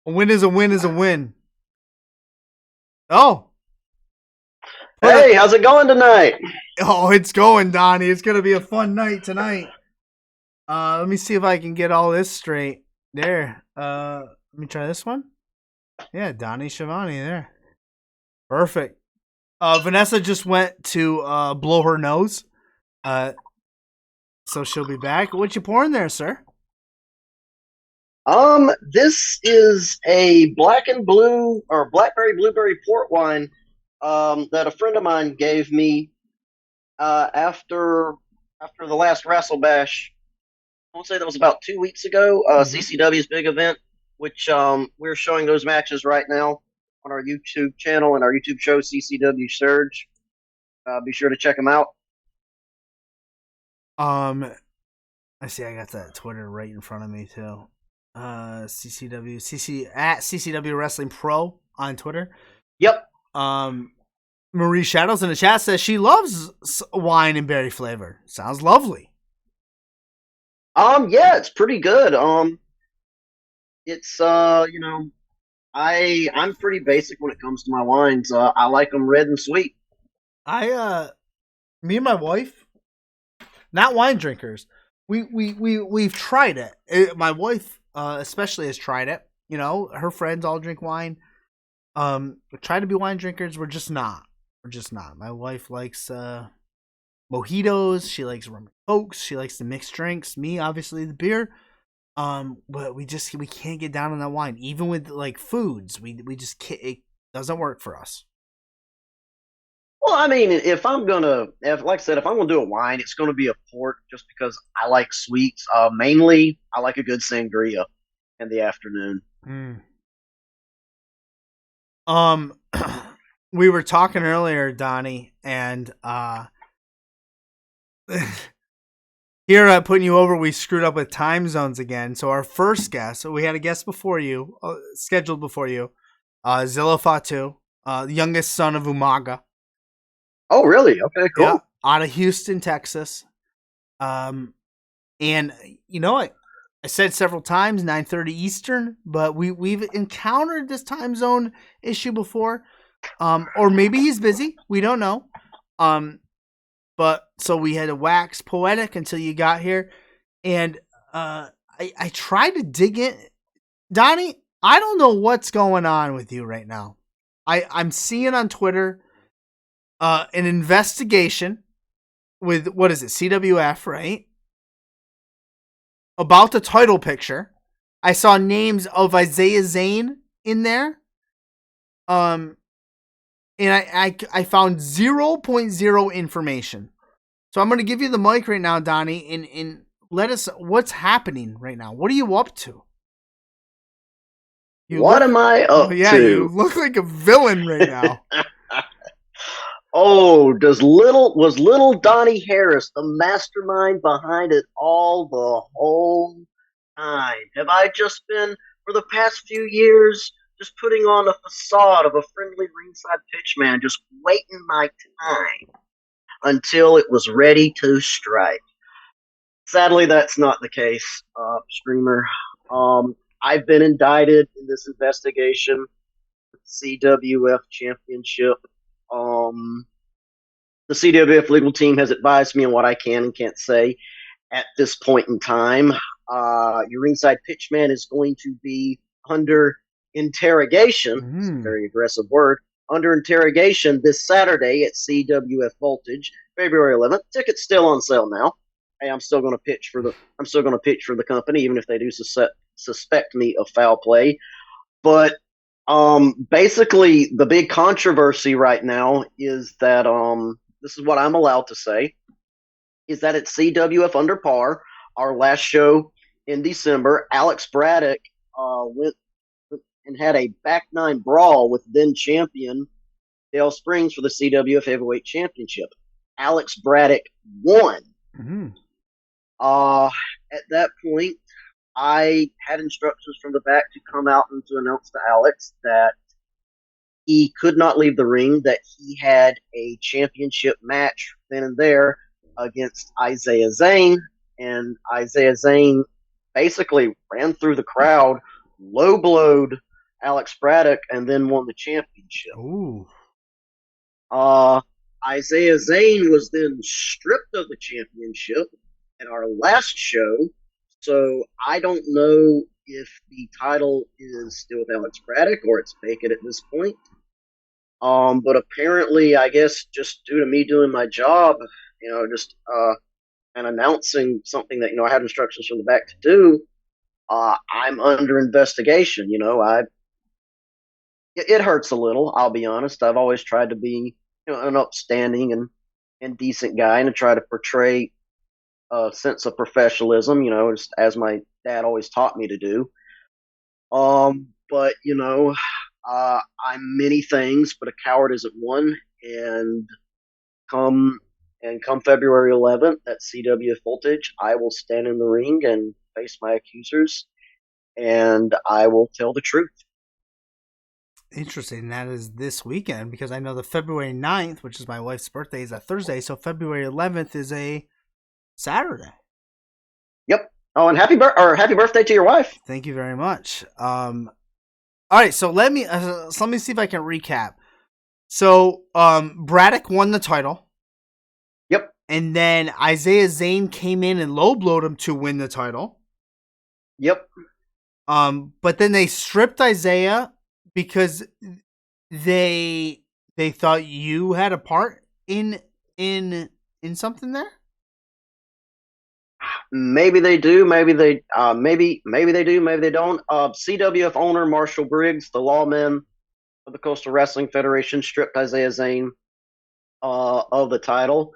A win is a win is a win. Oh. Hey, how's it going tonight? Oh, it's going, Donnie. It's going to be a fun night tonight. Let me see if I can get all this straight. There. Let me try this one. Yeah, Donnie Schiavone there. Perfect. Vanessa just went to blow her nose. So she'll be back. What you pouring there, sir? This is a black and blue or blackberry blueberry port wine that a friend of mine gave me after the last Wrestle Bash. I want to say that was about 2 weeks ago. Mm-hmm. CCW's big event, which we're showing those matches right now on our YouTube channel and our YouTube show CCW Surge. Be sure to check them out. I see. I got that Twitter right in front of me too. CCW Wrestling Pro on Twitter. Yep. Marie Shadows in the chat says she loves wine and berry flavor. Sounds lovely. Yeah, it's pretty good. It's I'm pretty basic when it comes to my wines. I like them red and sweet. Me and my wife, not wine drinkers. We've tried it. My wife, especially, has tried it. You know, her friends all drink wine. We try to be wine drinkers. We're just not. My wife likes mojitos. She likes rum and cokes. She likes the mixed drinks. Me, obviously, the beer. But we can't get down on that wine. Even with like foods, we just can't. It doesn't work for us. Well, I mean, if like I said, if I'm gonna do a wine, it's gonna be a port, just because I like sweets. Mainly, I like a good sangria in the afternoon. Mm. We were talking earlier, Donnie, and here putting you over, we screwed up with time zones again. So our first guest, we had a guest before you, scheduled before you, Zilla Fatu, the youngest son of Umaga. Oh, really? Okay, cool. Yeah, out of Houston, Texas. And you know, I said several times 9:30 Eastern, but we've encountered this time zone issue before. Or maybe he's busy. We don't know. But so we had to wax poetic until you got here, and I tried to dig in. Donnie, I don't know what's going on with you right now. I'm seeing on Twitter an investigation with, what is it, CWF, right? About the title picture. I saw names of Isaiah Zane in there. And I found 0.0 information. So I'm going to give you the mic right now, Donnie, and let us, what's happening right now? What are you up to? What am I up to? You look like a villain right now. Oh, was little Donnie Harris the mastermind behind it all the whole time? Have I just been, for the past few years, just putting on a facade of a friendly ringside pitchman, just waiting my time until it was ready to strike? Sadly, that's not the case, streamer. I've been indicted in this investigation, CWF Championship. The CWF legal team has advised me on what I can and can't say at this point in time. Your ringside pitchman is going to be under interrogation. It's a very aggressive word. Under interrogation this Saturday at CWF Voltage, February 11th. Tickets still on sale now. Hey, I'm still going to pitch for the company, even if they do suspect me of foul play. But basically, the big controversy right now is that this is what I'm allowed to say, is that at CWF Under Par, our last show in December, Alex Braddock went and had a back nine brawl with then champion Dale Springs for the CWF Heavyweight Championship. Alex Braddock won. Mm-hmm. At that point, I had instructions from the back to come out and to announce to Alex that he could not leave the ring, that he had a championship match then and there against Isaiah Zane, and Isaiah Zane basically ran through the crowd, low blowed Alex Braddock and then won the championship. Ooh. Uh, Isaiah Zane was then stripped of the championship at our last show. So I don't know if the title is still with Alex Braddock or it's vacant at this point. But apparently, I guess just due to me doing my job, just and announcing something that I had instructions from the back to do, I'm under investigation. It hurts a little. I'll be honest. I've always tried to be an upstanding and decent guy and to try to portray a sense of professionalism. Just as my dad always taught me to do. But I'm many things, but a coward isn't one. And come come February 11th at CWF Voltage, I will stand in the ring and face my accusers, and I will tell the truth. Interesting. That is this weekend because I know the February 9th, which is my wife's birthday, is a Thursday. So February 11th is a Saturday. Yep. Oh, and happy birthday to your wife. Thank you very much. All right. So let me see if I can recap. So Braddock won the title. Yep. And then Isaiah Zane came in and low blowed him to win the title. Yep. But then they stripped Isaiah because they thought you had a part in something there. Maybe they do. Maybe they do. Maybe they don't. CWF owner Marshall Briggs, the lawman of the Coastal Wrestling Federation, stripped Isaiah Zane of the title.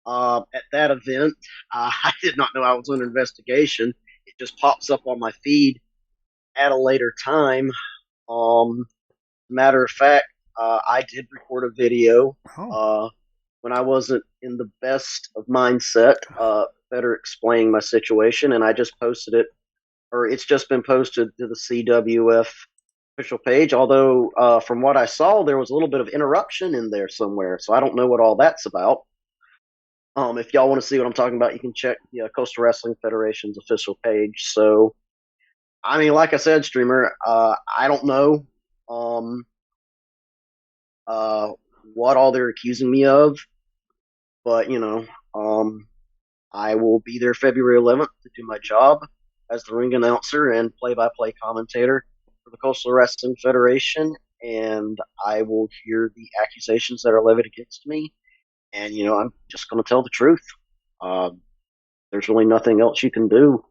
At that event, I did not know I was under investigation. It just pops up on my feed at a later time. Matter of fact, I did record a video when I wasn't in the best of mindset, better explaining my situation, and I just posted it, or it's just been posted to the CWF official page. Although, from what I saw, there was a little bit of interruption in there somewhere, so I don't know what all that's about. If y'all want to see what I'm talking about, you can check the Coastal Wrestling Federation's official page. So, I mean, like I said, streamer, I don't know what all they're accusing me of, but I will be there February 11th to do my job as the ring announcer and play-by-play commentator for the Coastal Wrestling Federation, and I will hear the accusations that are levied against me, and I'm just going to tell the truth. There's really nothing else you can do.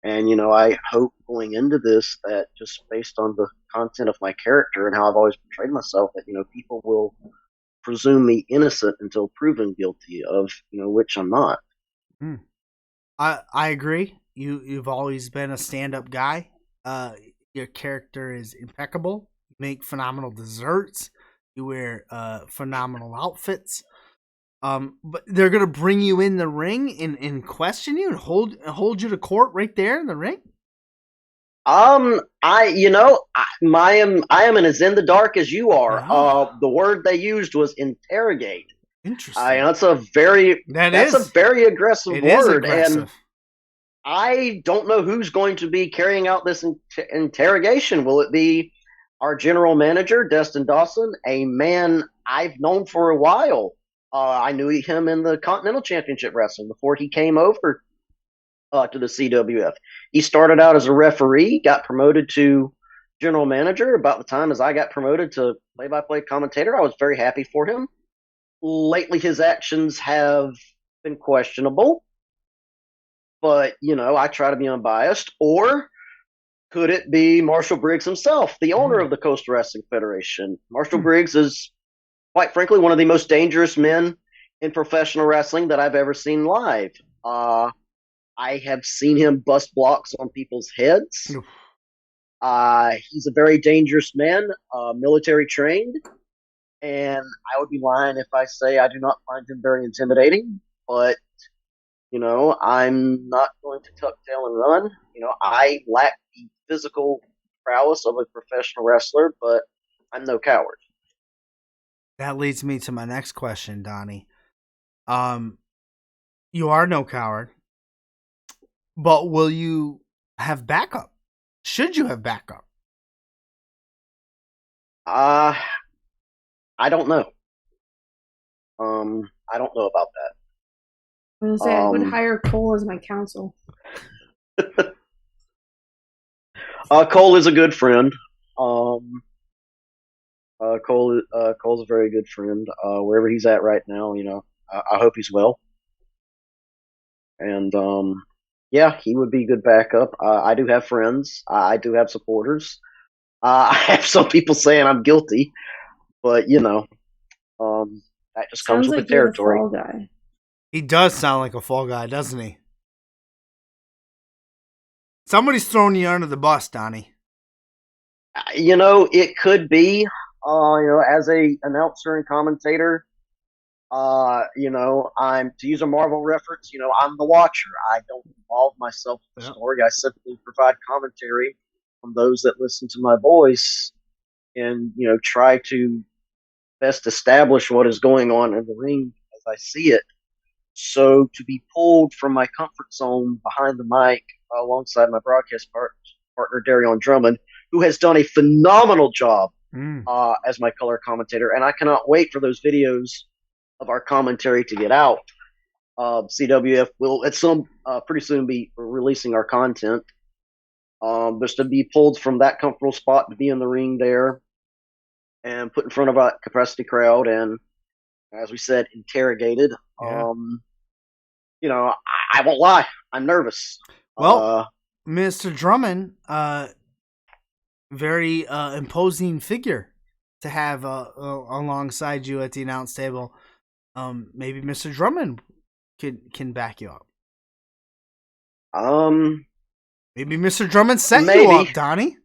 And, I hope going into this that just based on the content of my character and how I've always portrayed myself, that, people will presume me innocent until proven guilty of, which I'm not. I agree. You've always been a stand-up guy. Your character is impeccable. You make phenomenal desserts. You wear phenomenal outfits. But they're gonna bring you in the ring and question you and hold you to court right there in the ring. I am as in the dark as you are. Oh. The word they used was interrogate. Interesting. That's a very aggressive it word, is aggressive. and I don't know who's going to be carrying out this interrogation. Will it be our general manager, Destin Dawson, a man I've known for a while? I knew him in the Continental Championship Wrestling before he came over to the CWF. He started out as a referee, got promoted to general manager about the time as I got promoted to play-by-play commentator. I was very happy for him. Lately, his actions have been questionable, but, I try to be unbiased. Or could it be Marshall Briggs himself, the owner of the Coastal Wrestling Federation? Marshall Briggs is, quite frankly, one of the most dangerous men in professional wrestling that I've ever seen live. I have seen him bust blocks on people's heads. He's a very dangerous man, military trained, and I would be lying if I say I do not find him very intimidating. But, I'm not going to tuck tail and run. I lack the physical prowess of a professional wrestler, but I'm no coward. That leads me to my next question, Donnie. You are no coward, but will you have backup? Should you have backup? Uh, I don't know. I don't know about I was that. gonna say I would hire Cole as my counsel. Cole is a good friend. Um, Cole's a very good friend. Wherever he's at right now, I hope he's well. And yeah, he would be good backup. I do have friends. I do have supporters. I have some people saying I'm guilty, but that just comes Sounds with the like you're the territory. fall guy. He does sound like a fall guy, doesn't he? Somebody's throwing you under the bus, Donnie. It could be. As a announcer and commentator, I'm to use a Marvel reference. I'm the watcher. I don't involve myself in the story. I simply provide commentary on those that listen to my voice, and try to best establish what is going on in the ring as I see it. So to be pulled from my comfort zone behind the mic alongside my broadcast partner Darion Drummond, who has done a phenomenal job as my color commentator, and I cannot wait for those videos of our commentary to get out. CWF will at some pretty soon be releasing our content. Just to be pulled from that comfortable spot to be in the ring there and put in front of a capacity crowd and, as we said, interrogated. Yeah. I won't lie, I'm nervous. Well, Mr. Drummond, very imposing figure to have alongside you at the announce table. Maybe Mr. Drummond can back you up. Maybe Mr. Drummond set you up, Donnie.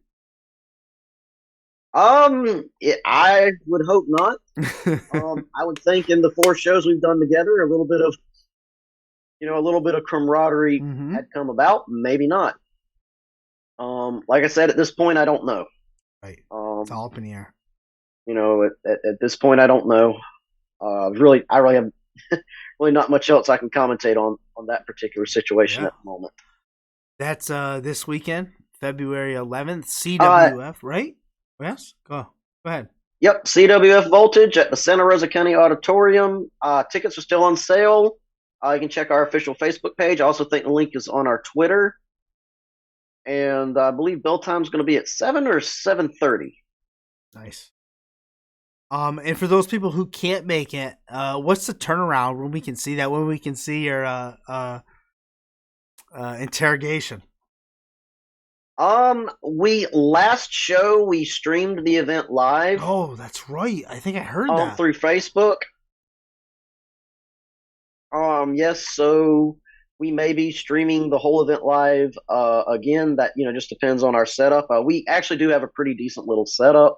I would hope not. I would think in the 4 shows we've done together, a little bit of camaraderie had come about. Maybe not. Like I said, at this point, I don't know. Right. It's all up in the air. At this point, I don't know. I really have really not much else I can commentate on that particular situation at the moment. That's this weekend, February 11th, CWF, right? Yes? Go ahead. Yep, CWF Voltage at the Santa Rosa County Auditorium. Tickets are still on sale. You can check our official Facebook page. I also think the link is on our Twitter. And I believe bell time's going to be at 7 or 7:30. Nice. And for those people who can't make it, what's the turnaround when we can see that? When we can see your interrogation? Last show we streamed the event live. Oh, that's right. I think I heard that through Facebook. Yes. So we may be streaming the whole event live again. That just depends on our setup. We actually do have a pretty decent little setup.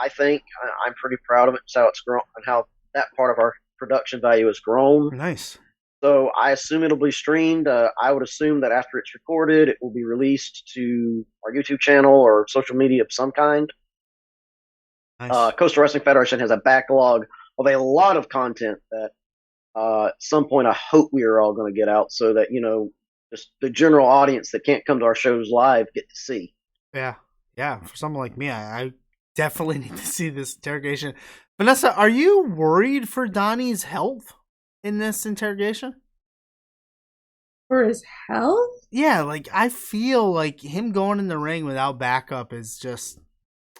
I think I'm pretty proud of it. How it's grown and how that part of our production value has grown. Nice. So I assume it'll be streamed. I would assume that after it's recorded, it will be released to our YouTube channel or social media of some kind. Nice. Coastal Wrestling Federation has a backlog of a lot of content that at some point I hope we are all going to get out so that, just the general audience that can't come to our shows live get to see. Yeah. Yeah. For someone like me, I definitely need to see this interrogation. Vanessa, are you worried for Donnie's health in this interrogation? For his health? Yeah, I feel like him going in the ring without backup is just...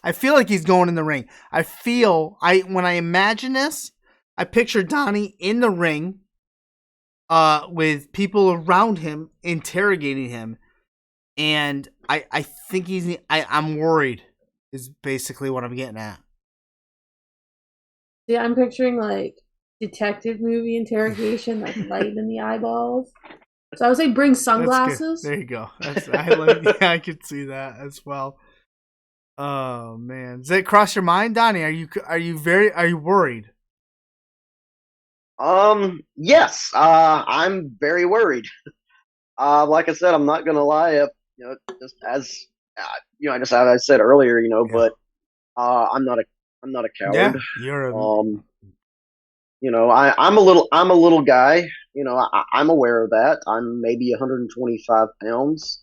I feel like he's going in the ring. When I imagine this, I picture Donnie in the ring with people around him interrogating him. And I think I'm worried is basically what I'm getting at. Yeah, I'm picturing detective movie interrogation, light in the eyeballs. So I would say bring sunglasses. There you go. I could see that as well. Oh man, does it cross your mind, Donnie? Are you worried? Yes. I'm very worried. Like I said, I'm not gonna lie. Just as just as I said earlier, but I'm not a coward. Yeah, you're I'm a little guy. I'm aware of that. I'm maybe 125 pounds.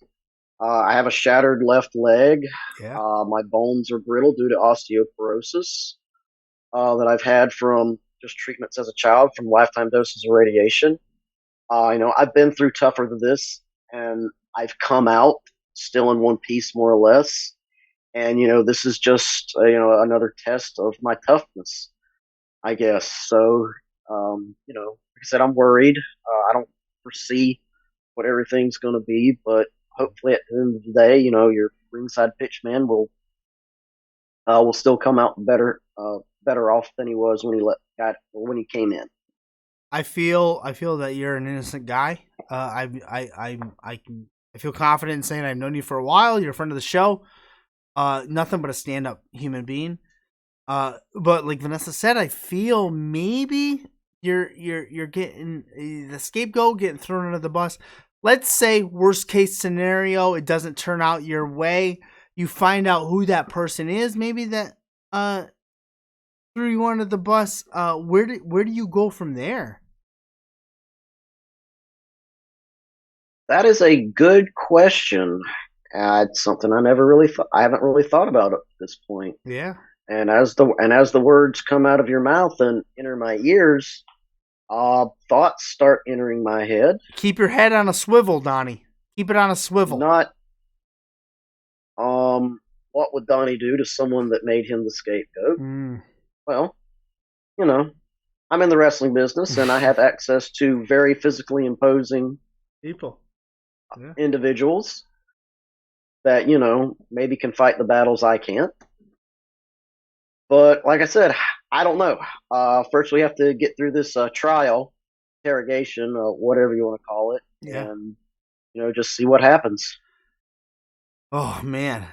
I have a shattered left leg. Yeah. My bones are brittle due to osteoporosis that I've had from just treatments as a child from lifetime doses of radiation. I've been through tougher than this, and I've come out still in one piece, more or less. And this is just another test of my toughness, I guess. So, like I said, I'm worried. I don't foresee what everything's going to be, but hopefully at the end of the day, your ringside pitch man will still come out better off than he was when he came in. I feel that you're an innocent guy. I feel confident in saying I've known you for a while. You're a friend of the show. Nothing but a stand-up human being. But like Vanessa said, I feel maybe you're getting the scapegoat, getting thrown under the bus. Let's say worst case scenario, it doesn't turn out your way. You find out who that person is. Maybe that threw you under the bus. Where do you go from there? That is a good question. It's something I haven't really thought about at this point. Yeah. And as the words come out of your mouth and enter my ears, thoughts start entering my head. Keep your head on a swivel, Donnie. Keep it on a swivel. Not, what would Donnie do to someone that made him the scapegoat? Well, I'm in the wrestling business and I have access to very physically imposing people, individuals that, maybe can fight the battles I can't. But like I said, I don't know. First, we have to get through this trial, interrogation, whatever you want to call it, and just see what happens. Oh man,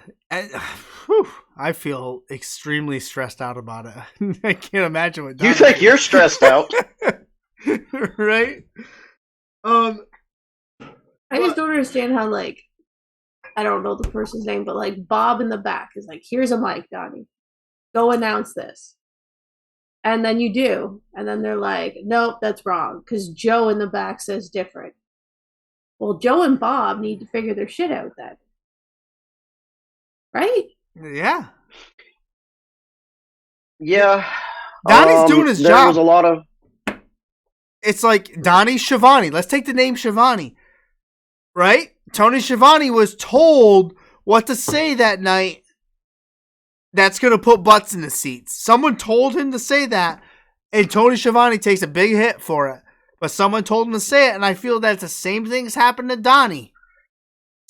I feel extremely stressed out about it. I can't imagine what you think you're stressed out, right? I just don't understand how, like, I don't know the person's name, but like Bob in the back is like, "Here's a mic, Donnie. Go announce this." And then you do. And then they're like, "Nope, that's wrong. Because Joe in the back says different." Well, Joe and Bob need to figure their shit out then. Right? Yeah. Yeah. Donnie's doing his job. There was a lot of... It's like Donnie Schiavone. Let's take the name Schiavone. Right? Tony Schiavone was told what to say that night. That's going to put butts in the seats. Someone told him to say that, and Tony Schiavone takes a big hit for it. But someone told him to say it, and I feel that's the same thing's happened to Donnie.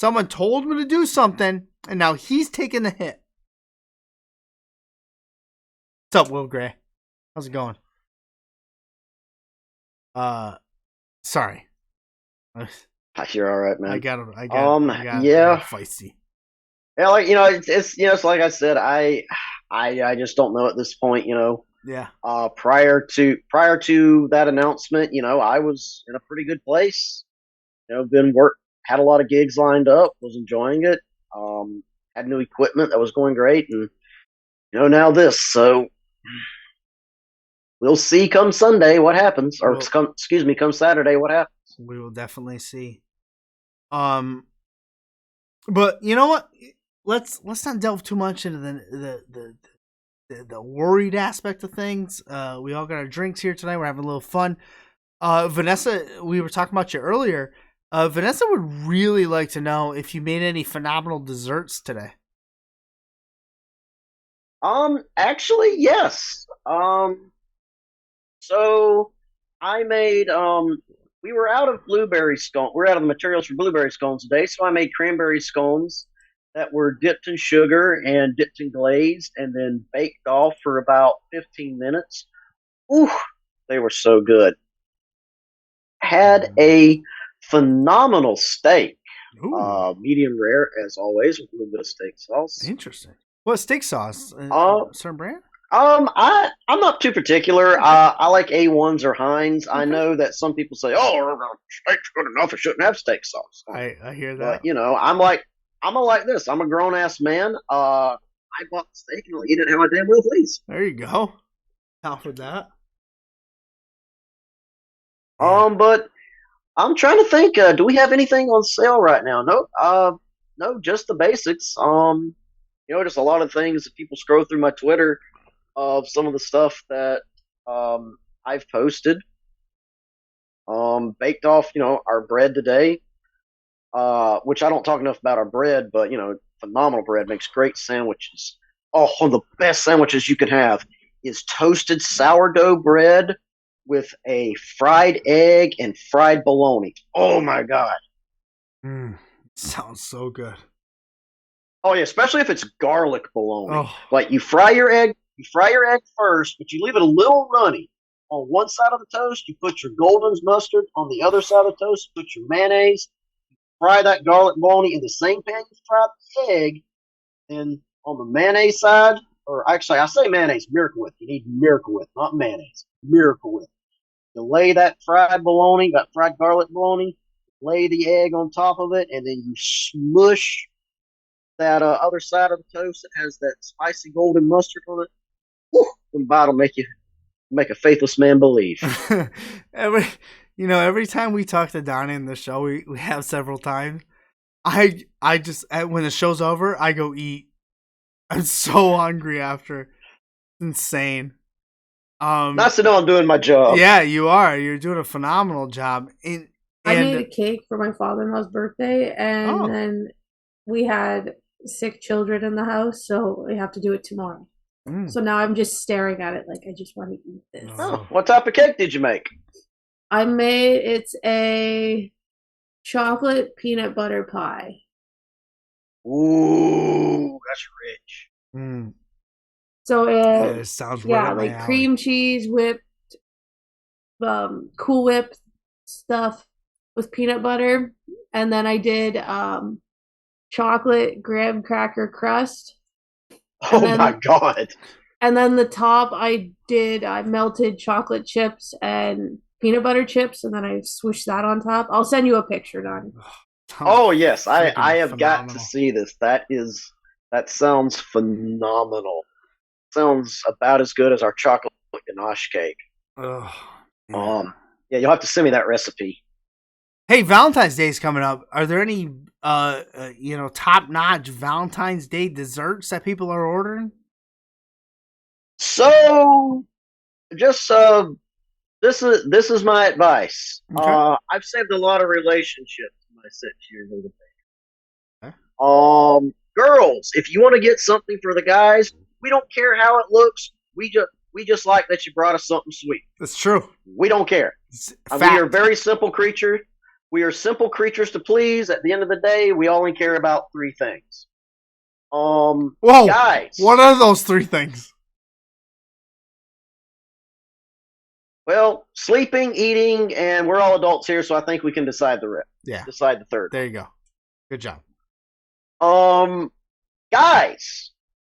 Someone told him to do something, and now he's taking the hit. What's up, Will Gray? How's it going? Sorry. You're all right, man. I got feisty. Yeah, like it's like I said, I just don't know at this point, Yeah. Prior to that announcement, I was in a pretty good place. Had a lot of gigs lined up, was enjoying it. Had new equipment that was going great, and now this. So we'll see come Sunday what happens, or come Saturday what happens. We will definitely see. But you know what? Let's not delve too much into the worried aspect of things. We all got our drinks here tonight. We're having a little fun. Vanessa, we were talking about you earlier. Vanessa would really like to know if you made any phenomenal desserts today. Actually, yes. So I made, we were out of blueberry scone. We're out of the materials for blueberry scones today, so I made cranberry scones that were dipped in sugar and dipped in glaze and then baked off for about 15 minutes. Ooh, they were so good. Had a phenomenal steak. Medium rare, as always, with a little bit of steak sauce. Interesting. What steak sauce? Certain brand? I'm not too particular. I like A1s or Heinz. Okay. I know that some people say, "Oh, steak's good enough. It shouldn't have steak sauce." I hear that. But, I'm like this. I'm a grown ass man. I bought the steak and I'll eat it how I damn well please. There you go. Out for that. But I'm trying to think. Do we have anything on sale right now? Nope. no, just the basics. Just a lot of things. If people scroll through my Twitter of some of the stuff that I've posted. Baked off, our bread today. Which I don't talk enough about our bread, but phenomenal bread, makes great sandwiches. Oh, one of the best sandwiches you can have is toasted sourdough bread with a fried egg and fried bologna. Oh my god. Sounds so good. Oh yeah, especially if it's garlic bologna. Oh. Like you fry your egg first, but you leave it a little runny. On one side of the toast, you put your Golden's mustard. On the other side of the toast, you put your mayonnaise. Fry that garlic bologna in the same pan you fried the egg. And on the mayonnaise side, or actually, I say mayonnaise, Miracle Whip. You need Miracle Whip, not mayonnaise. Miracle Whip. You lay that fried bologna, that fried garlic bologna, lay the egg on top of it, and then you smush that other side of the toast that has that spicy golden mustard on it. Whew, and that'll make a faithless man believe. every time we talk to Donnie in the show, we have several times. I just, when the show's over, I go eat. I'm so hungry after. It's insane. Nice to know I'm doing my job. Yeah, you are. You're doing a phenomenal job. I made a cake for my father-in-law's birthday, and then we had sick children in the house, so we have to do it tomorrow. So now I'm just staring at it like I just want to eat this. Oh, what type of cake did you make? It's a chocolate peanut butter pie. Ooh, that's rich. So it sounds like cream cheese, whipped, Cool Whip stuff with peanut butter, and then I did chocolate graham cracker crust. My god! And then the top, I melted chocolate chips and peanut butter chips, and then I swished that on top. I'll send you a picture, Donnie. Oh yes, I have got to see this. That sounds phenomenal. Sounds about as good as our chocolate ganache cake. Yeah, you'll have to send me that recipe. Hey, Valentine's Day is coming up. Are there any top-notch Valentine's Day desserts that people are ordering? So, just this is my advice. Okay. I've saved a lot of relationships in my 6 years of the thing. Okay. Girls, if you want to get something for the guys, we don't care how it looks. We just like that you brought us something sweet. That's true. We don't care. We are very simple creatures. We are simple creatures to please. At the end of the day, we only care about 3 things. Whoa, guys. What are those 3 things? Well, sleeping, eating, and we're all adults here, so I think we can decide the rest. Yeah. Decide the third. There you go. Good job. Guys.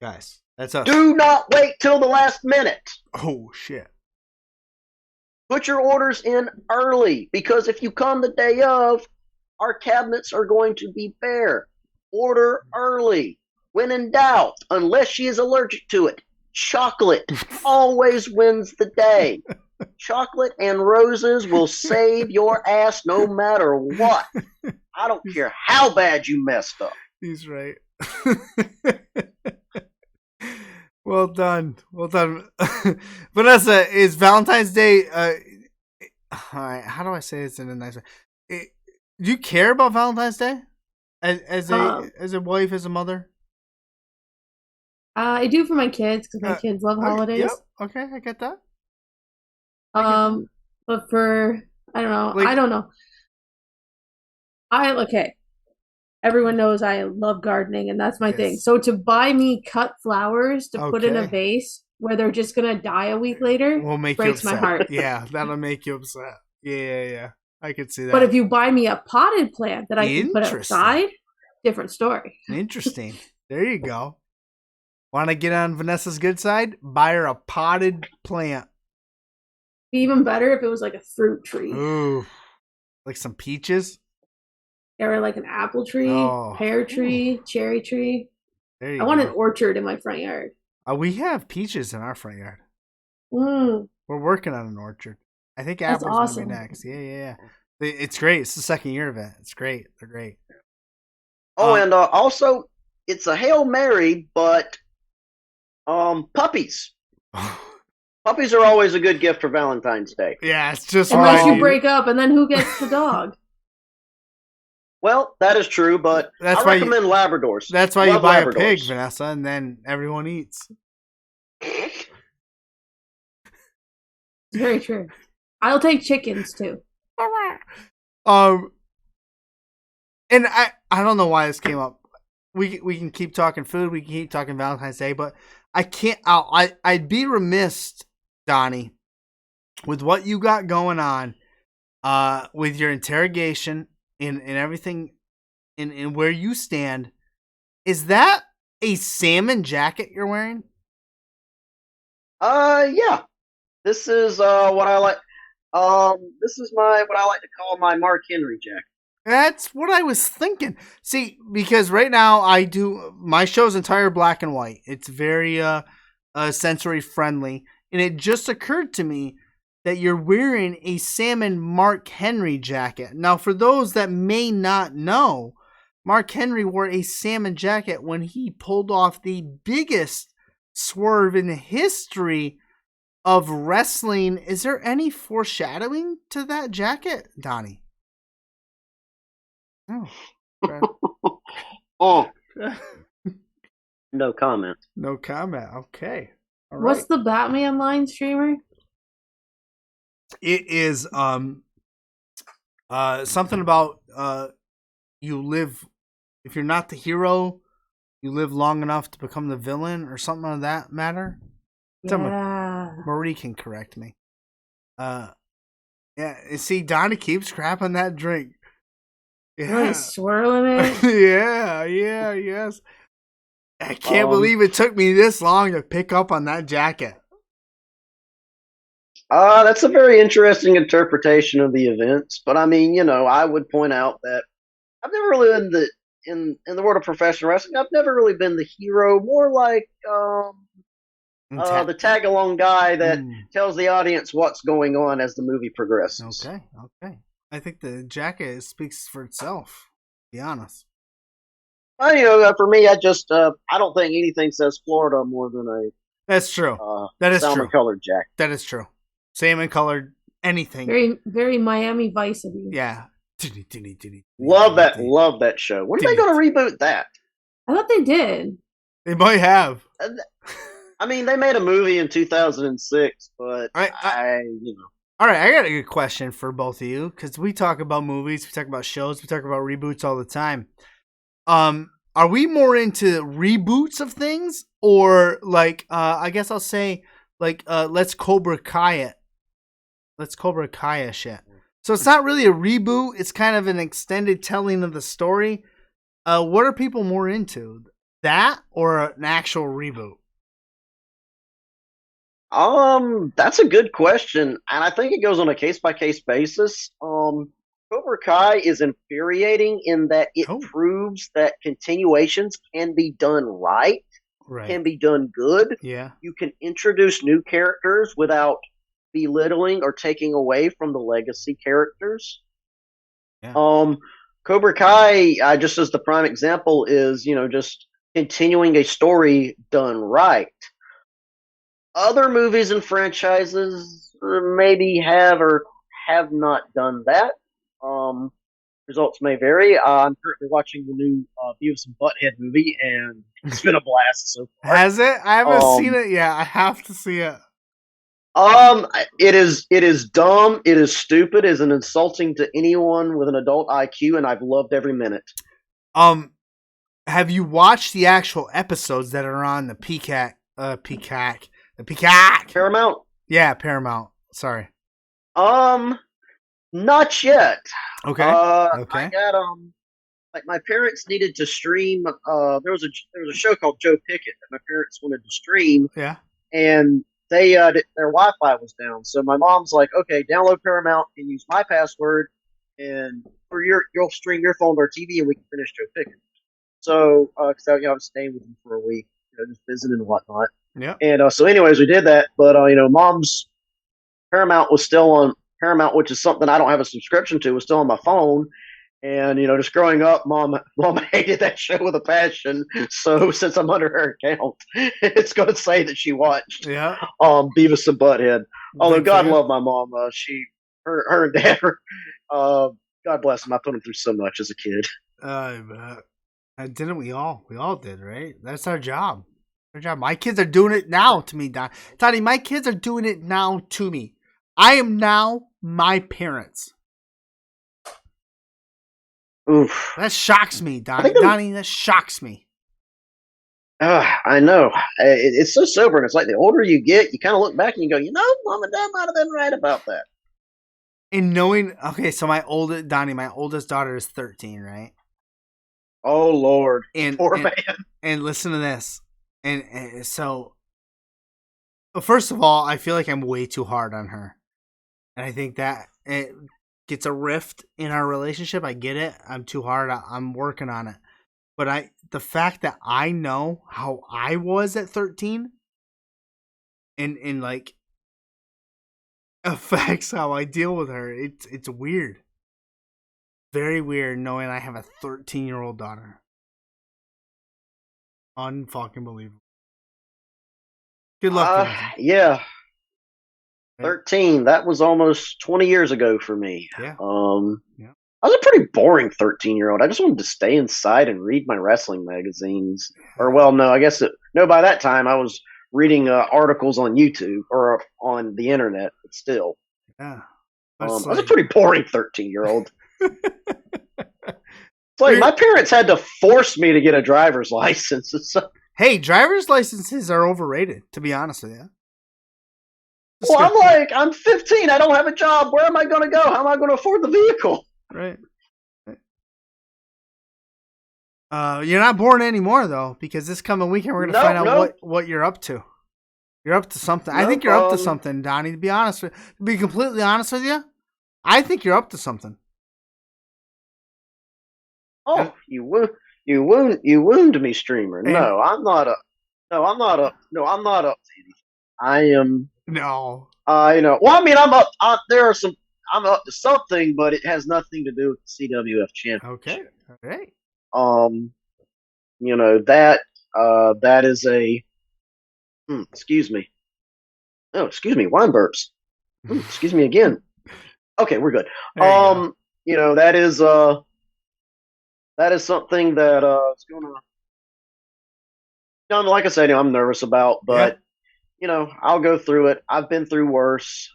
That's us. Do not wait till the last minute. Oh, shit. Put your orders in early, because if you come the day of, our cabinets are going to be bare. Order early. When in doubt, unless she is allergic to it, chocolate always wins the day. Chocolate and roses will save your ass no matter what. I don't care how bad you messed up. He's right. Well done. Vanessa, is Valentine's Day all right, how do I say this in a nice way? Do you care about Valentine's Day? As a wife, as a mother? I do for my kids, because my kids love holidays. Yep. Okay, I get that. But for, I don't know. Everyone knows I love gardening, and that's my thing. So to buy me cut flowers to put in a vase where they're just gonna die a week later breaks my heart. Yeah, that'll make you upset. Yeah. I could see that. But if you buy me a potted plant that I can put outside, different story. Interesting. There you go. Want to get on Vanessa's good side? Buy her a potted plant. Be even better if it was like a fruit tree. Ooh, like some peaches? Or like an apple tree, pear tree, cherry tree. There you I want an orchard in my front yard. We have peaches in our front yard. We're working on an orchard. I think apples will be next. Yeah. It's great. It's the second year of it. It's great. They're great. Oh, and also, it's a Hail Mary, but puppies. Puppies are always a good gift for Valentine's Day. Yeah, it's just unless you break up, and then who gets the dog? Well, that is true, but I recommend Labradors. That's why you buy a pig, Vanessa, and then everyone eats. Very true. I'll take chickens too. And I don't know why this came up. We can keep talking food. We can keep talking Valentine's Day, but I can't. I'd be remiss, Donnie, with what you got going on, with your interrogation and everything, and where you stand. Is that a salmon jacket you're wearing? Yeah. This is what I like. This is what I like to call my Mark Henry jacket. That's what I was thinking. See, because right now my show's entire black and white. It's very sensory friendly, and it just occurred to me that you're wearing a Salmon Mark Henry jacket. Now, for those that may not know, Mark Henry wore a salmon jacket when he pulled off the biggest swerve in the history of wrestling. Is there any foreshadowing to that jacket, Donnie? Oh. Okay. Oh. No comment. No comment. Okay. All right. What's the Batman line, streamer? It is something about you live, if you're not the hero, you live long enough to become the villain, or something of that matter. Yeah. Marie can correct me. Yeah. See, Donnie keeps crapping that drink. Yeah. Really swirling it. Yes. I can't believe it took me this long to pick up on that jacket. That's a very interesting interpretation of the events. But I mean, I would point out that I've never really been in the world of professional wrestling. I've never really been the hero. More like the tag along guy that tells the audience what's going on as the movie progresses. Okay. I think the jacket speaks for itself, to be honest. For me, I don't think anything says Florida more than a. That's true. That is salmon colored jacket. That is true. Salmon colored anything. Very, very Miami Vice of you. Yeah. Love that show. When are they going to reboot that? I thought they did. They might have. I mean, they made a movie in 2006, but All right, I got a good question for both of you, because we talk about movies, we talk about shows, we talk about reboots all the time. Are we more into reboots of things, or like I guess I'll say let's Cobra Kai it. Let's Cobra Kai shit. So it's not really a reboot, it's kind of an extended telling of the story. What are people more into? That or an actual reboot? That's a good question, and I think it goes on a case-by-case basis. Cobra Kai is infuriating in that it proves that continuations can be done right, can be done good. Yeah. You can introduce new characters without belittling or taking away from the legacy characters. Yeah. Cobra Kai, just as the prime example, is, just continuing a story done right. Other movies and franchises maybe have or have not done that. Results may vary. I'm currently watching the new Beavis and Butthead movie, and it's been a blast so far. Has it? I haven't seen it yet. I have to see it. It is dumb. It is stupid. It is insulting to anyone with an adult IQ, and I've loved every minute. Have you watched the actual episodes that are on the Peacock? The Peacock. Paramount? Yeah, Paramount. Sorry. Not yet. Okay. Okay. I got my parents needed to stream. There was a show called Joe Pickett that my parents wanted to stream. Yeah. And they their Wi-Fi was down, so my mom's like, "Okay, download Paramount and use my password, and you'll stream your phone to our TV, and we can finish Joe Pickett." So, because I was staying with him for a week, just visiting and whatnot. Yeah. And so, anyways, we did that. But mom's Paramount was still on Paramount, which is something I don't have a subscription to. Was still on my phone, And just growing up, mom hated that show with a passion. So since I'm under her account, it's going to say that she watched Yeah. Beavis and Butthead. Although Big God fan. love my mom, her and dad God bless them. I put them through so much as a kid. Didn't we all? We all did, right? That's our job. Our job. My kids are doing it now to me, Donnie. My kids are doing it now to me. I am now my parents. Oof. That shocks me, Donnie. Donnie, that shocks me. I know. It's so sobering. It's like the older you get, you kind of look back and you go, Mom and Dad might have been right about that. And knowing, okay, so my oldest daughter is 13, right? Oh Lord, poor man. And listen to this. And so, first of all, I feel like I'm way too hard on her, and I think that it gets a rift in our relationship. I get it. I'm too hard. I'm working on it. But the fact that I know how I was at 13, and like affects how I deal with her. It's weird. Very weird knowing I have a 13-year-old daughter. Unfucking believable. Good luck. Yeah. 13. That was almost 20 years ago for me. Yeah. I was a pretty boring 13-year-old. I just wanted to stay inside and read my wrestling magazines. Or, well, no, I guess by that time I was reading articles on YouTube or on the internet, but still. Yeah. I was a pretty boring 13-year-old. It's like my parents had to force me to get a driver's license. Hey, driver's licenses are overrated, to be honest with you. Well, I'm 15. I don't have a job. Where am I going to go? How am I going to afford the vehicle? Right. You're not born anymore, though, because this coming weekend we're going to find out what you're up to. You're up to something. I think you're up to something, Donnie, to be completely honest with you. I think you're up to something. Oh, you wound me, streamer. No, I'm not up to anything. I am. No. Well, I mean, I'm up. I'm up to something, but it has nothing to do with the CWF championship. Okay. All right. That is a. Excuse me. Oh, excuse me. Wine burps. Excuse me again. Okay, we're good. That is something that is gonna. Like I said, I'm nervous about, but I'll go through it. I've been through worse.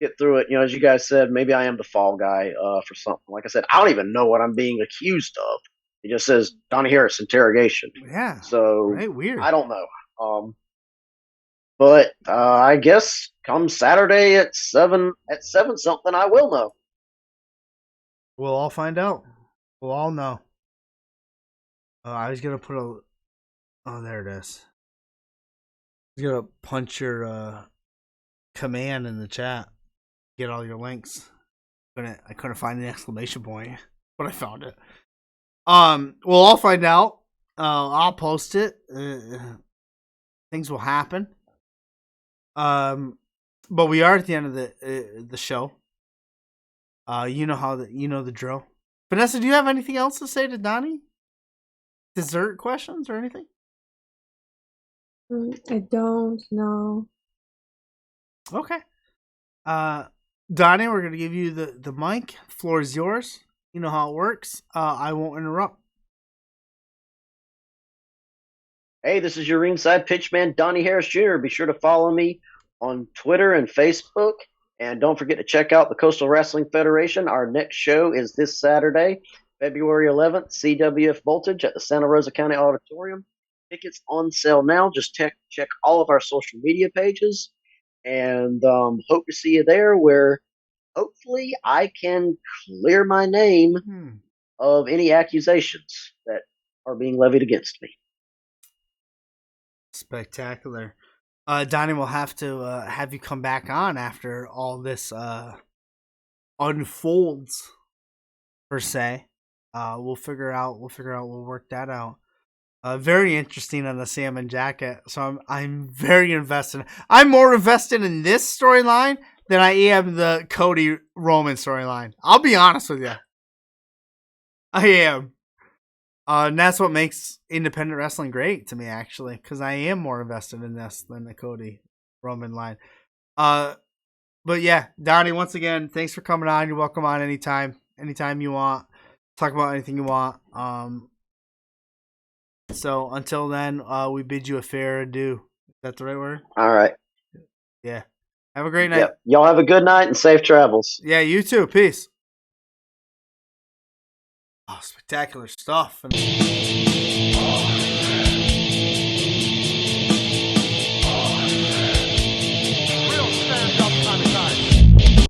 Get through it. As you guys said, maybe I am the fall guy for something. Like I said, I don't even know what I'm being accused of. It just says Donnie Harris interrogation. Yeah. So weird. I don't know. But I guess come Saturday at 7 something, I will know. We'll all find out. We'll all know. I was gonna put a. Oh, there it is. I was gonna punch your command in the chat. Get all your links. I couldn't find the exclamation point, but I found it. We'll all find out. I'll post it. Things will happen. But we are at the end of the show. You know the drill. Vanessa, do you have anything else to say to Donnie? Dessert questions or anything? I don't know. Okay. Donnie, we're gonna give you the mic. The floor is yours. You know how it works. I won't interrupt. Hey, this is your ringside pitchman, Donnie Harris Jr. Be sure to follow me on Twitter and Facebook. And don't forget to check out the Coastal Wrestling Federation. Our next show is this Saturday, February 11th, CWF Voltage at the Santa Rosa County Auditorium. Tickets on sale now. Just check all of our social media pages. And hope to see you there, where hopefully I can clear my name of any accusations that are being levied against me. Spectacular. Donnie, will have to have you come back on after all this unfolds, per se. We'll work that out. Very interesting on the salmon jacket. So I'm very invested. I'm more invested in this storyline than I am the Cody Roman storyline. I'll be honest with you. I am. And that's what makes independent wrestling great to me, actually, because I am more invested in this than the Cody Roman line. But yeah, Donnie, once again, thanks for coming on. You're welcome on anytime you want. Talk about anything you want. So until then, we bid you a fair adieu. Is that the right word? All right. Yeah. Have a great night. Yep. Y'all have a good night and safe travels. Yeah, you too. Peace. Oh, spectacular stuff.